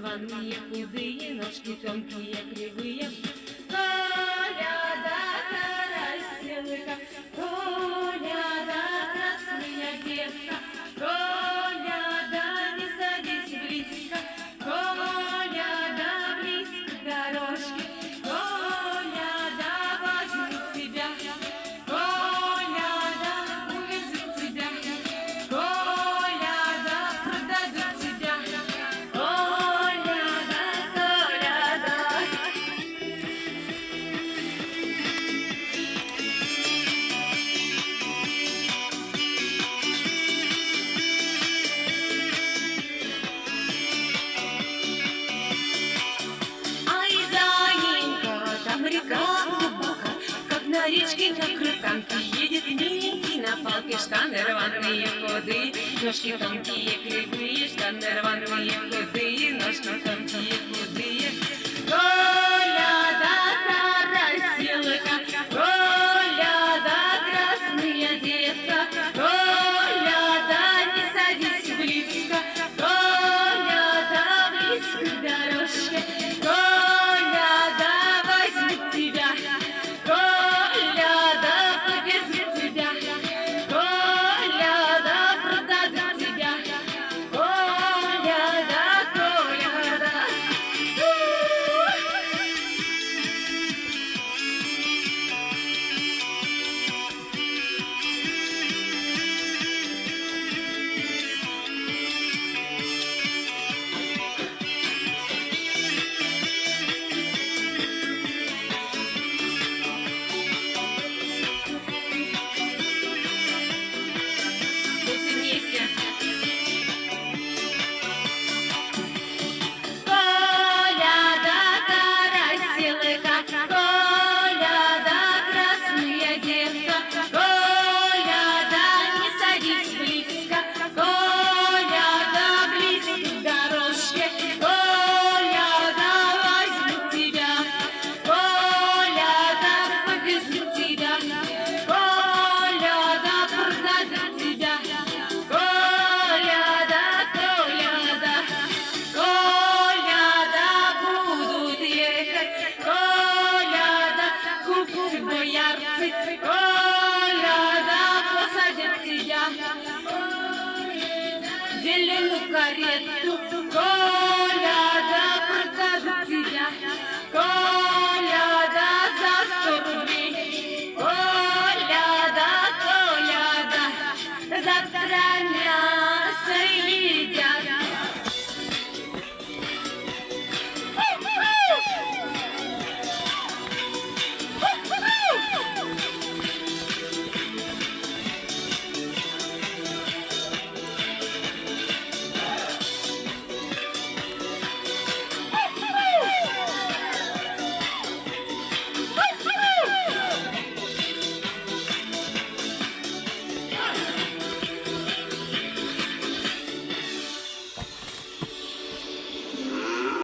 рваные, худые, ножки тонкие, кривые. Коляда, карась, Коляда, красная девка, Коляда, не садись близко, Коляда, близко к дорожке, Коляда, возьмут тебя, Коляда, увезут тебя, Коляда, продадут тебя, Коляда, Коляда. Ай, заинька, там река глубока, как на речке на крутанке едет миленький на палке. Штаны рваные, худые, ножки тонкие, кривые, штаны рваные, худые, ножки тонкие, худые.